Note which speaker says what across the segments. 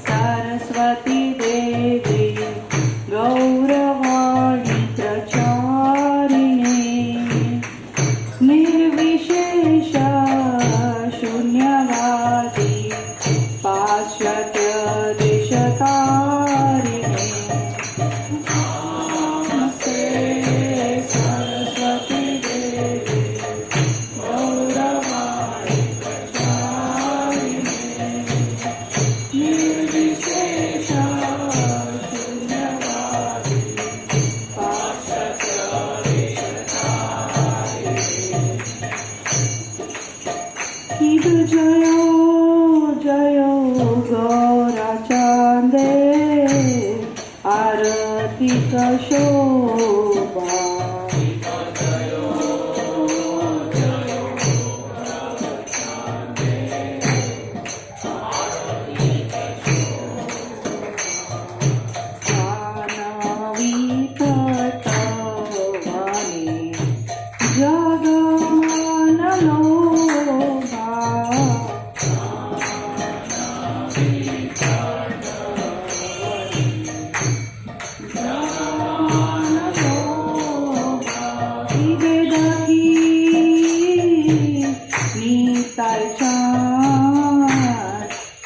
Speaker 1: सरस्वती देवी गौरवाणी प्रचारिणे निर्विशेषा शून्यवादी पाश्चात्य देशतारिणे नमस्ते सरस्वती देवी गौरवाणी प्रचारिणे निर्विशेषा शून्यवादी पाश्चात्य देशतारिणे जयो जयो गौराचांदे आरती शोभा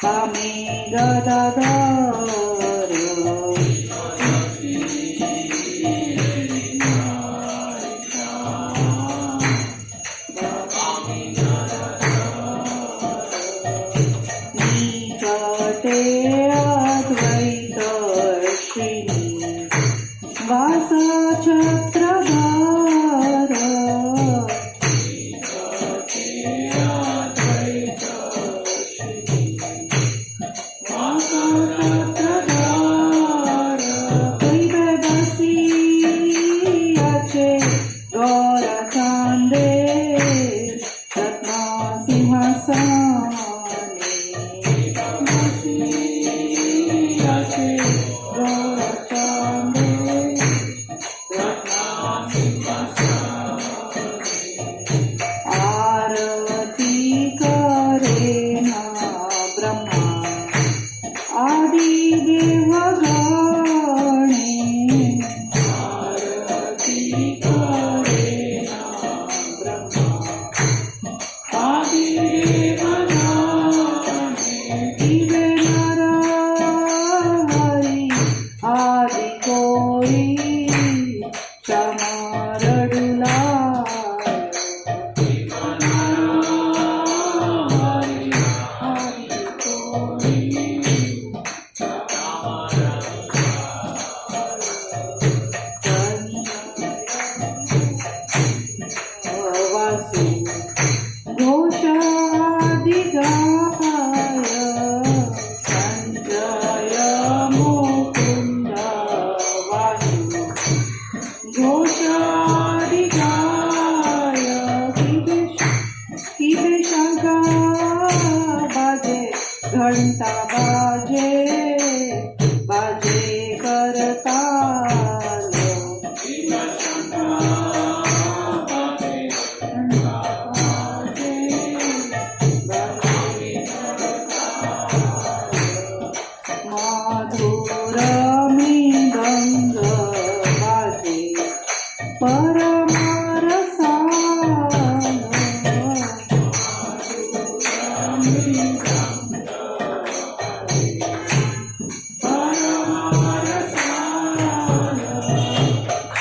Speaker 1: पामे गदाधर निकटे अद्वैत श्रीनी वास छत्रधार गौरचांदे रत्ना सिंहासने गौरचांदे रत्ना सिंहासने आरती करे ना ब्रह्मा आदि देवगणे आरती करे आदि कोई चमरडुला वासु घोषादि गाय संजय मुकुंद वासु घोषादि गाय किबे शंका बाजे घंटा बाजे बाजे करताल मृदंग बाजे परमरसान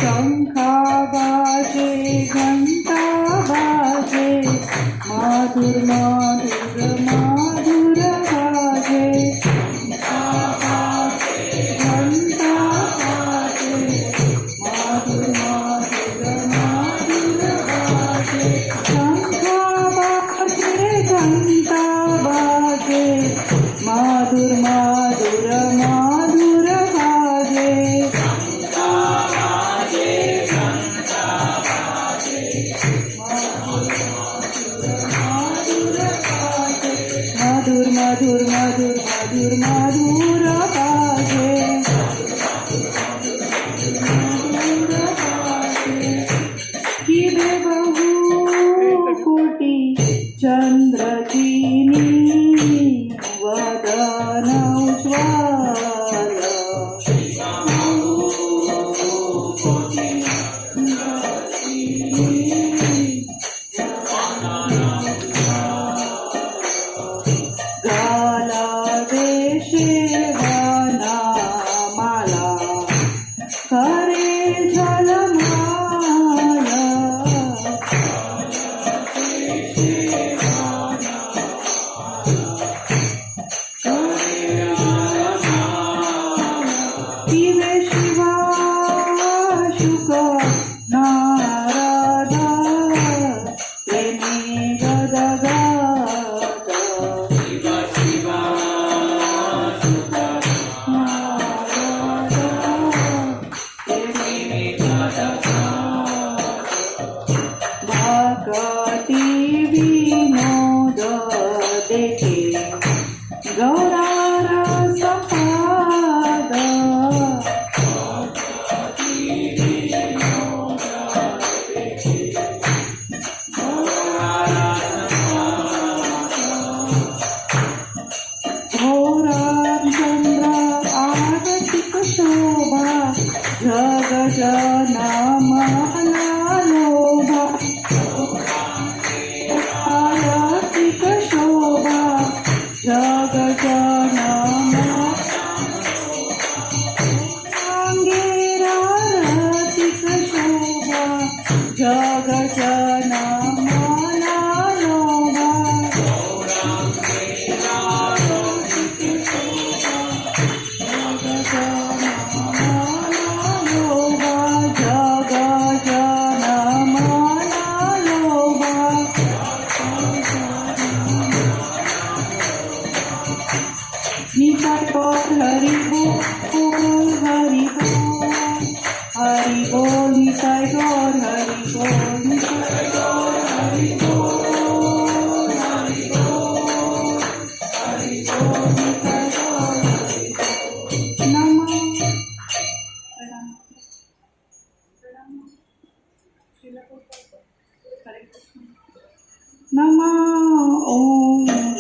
Speaker 1: शंखा बाजे घंटा बाजे माधुर माधुर माधुर बाजे माधुर माधुर माधुर बाजे माधुर माधुर माधुर माधुर माधुर बाजे किबे बहु कोटी चंद्रजीनी वदन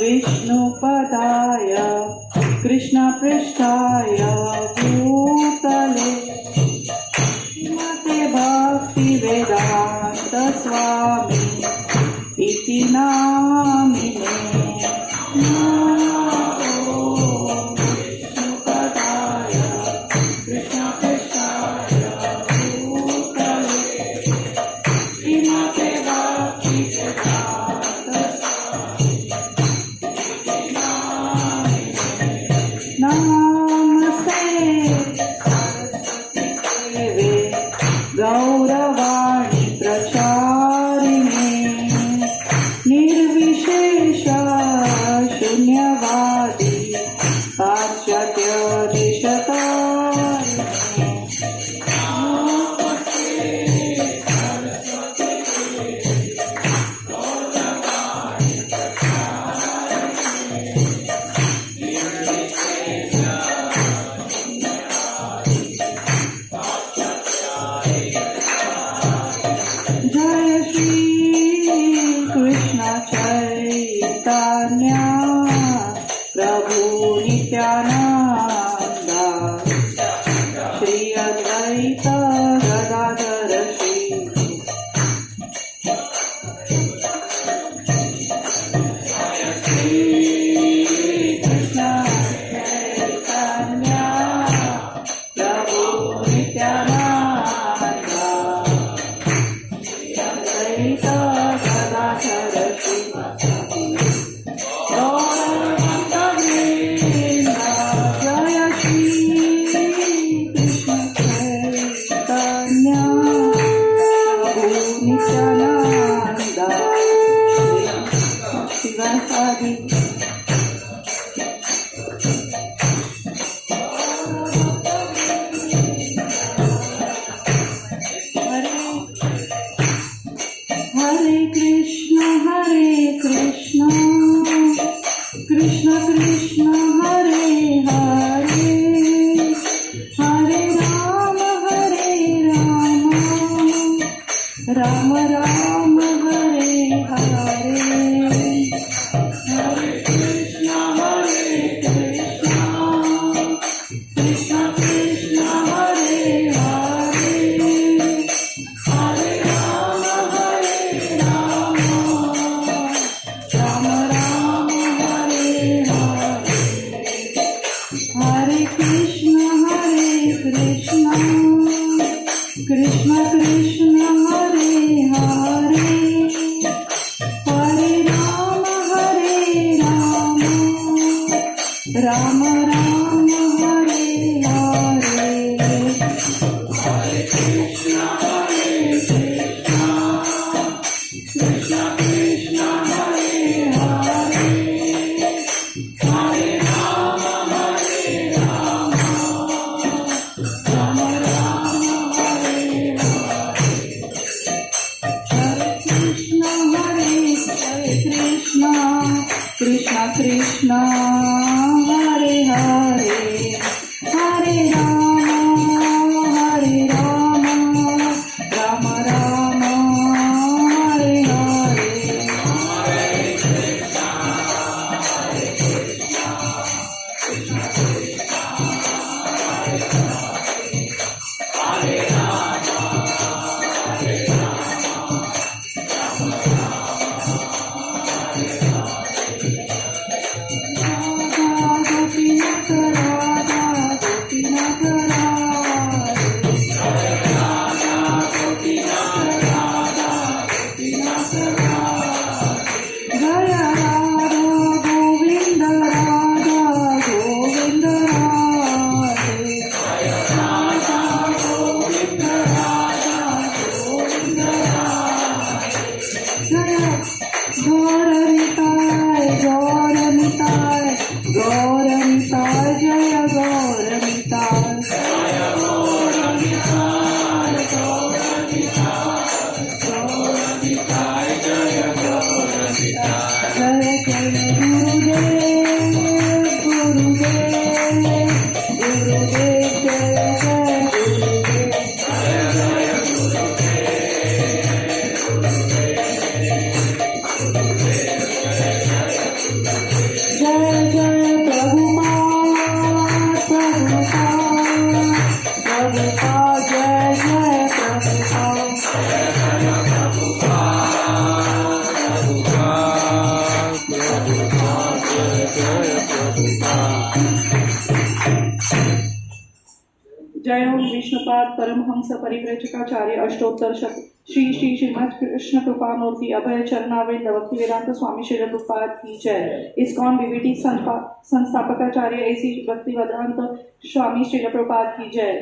Speaker 1: विष्णुपदाय कृष्णपृष्ठाय भूतले श्रीमते भक्तिवेदान्त स्वामी इति नामिने। विष्णुपदाय कृष्णपृष्ठाय भूतले श्रीमते भक्तिवेदान्त नमस्ते सरस्वती गौरवाणी प्रचारिणे निर्विशेष शून्यवादी पाश्चात्य देशतारिणे। जय श्री कृष्ण चैतन्य प्रभु नित्यानंद श्री अद्वैत गदाधर श्री कृष्ण चैतन्य प्रभु नित्यानंद जय श्री राम राम हरे हरे कृष्ण कृष्ण हरे हरे हरे राम राम राम हरे हरे हरे कृष्ण कृष्ण कृष्ण हरे हरे हरे राम राम राम हरे हरे गोपीनाथ राधा गोपीनाथ जय राधा गोविंद राधा गोविंद राधे राधा गोविंद राधा गोविंद राधे जय गौर निताय जय गौर निताय जय जय गुरुदेव गुरुदेव गुरुदेव जय जय गुरुदेव जय जय प्रभुपाद जय जय जय ओम विष्णुपाद परमहंस परिव्रजकाचार्य अष्टोत्तर श्री श्री श्रीमद कृष्ण कृपा मूर्ति अभय चरणाविंद भक्ति वेदांत स्वामी श्री प्रभुपाद की जय। इस्कॉन बीबीटी संस्थापकाचार्य ऐसी भक्ति वेदांत स्वामी श्री प्रभुपाद की जय।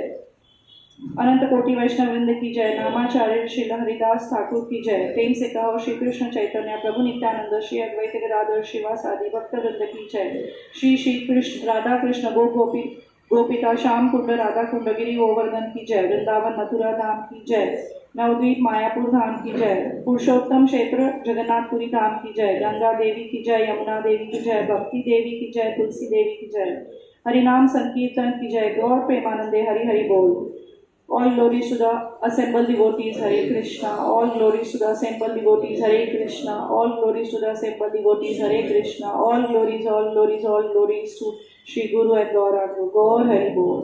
Speaker 1: अनंत कोटि वैष्णववृंद की जय। नामाचार्य श्री हरिदास ठाकुर की जय। प्रेम से कहो श्री कृष्ण चैतन्य प्रभु नित्यानंद श्री अद्वैत गदाधर श्रीवासादि भक्त वृंद की जय। श्री श्री कृष्ण राधा कृष्ण गोपिका श्याम कुंड राधा कुंड गिरी गोवर्धन की जय। वृंदावन मथुरा धाम की जय। नवद्वीप मायापुर धाम की जय। पुरुषोत्तम क्षेत्र जगन्नाथपुरी धाम की जय। गंगा देवी की जय। यमुना देवी की जय। भक्ति देवी की जय। तुलसी देवी की जय। हरिनाम संकीर्तन की जय। गौर प्रेमानंदे हरि हरि बोल। All glories to the assembled devotees, Hare Krishna. All glories to the assembled devotees, Hare Krishna. All glories to the assembled devotees, Hare Krishna. All glories to Shri Guru and Gauranga. Gaur Hari Bol.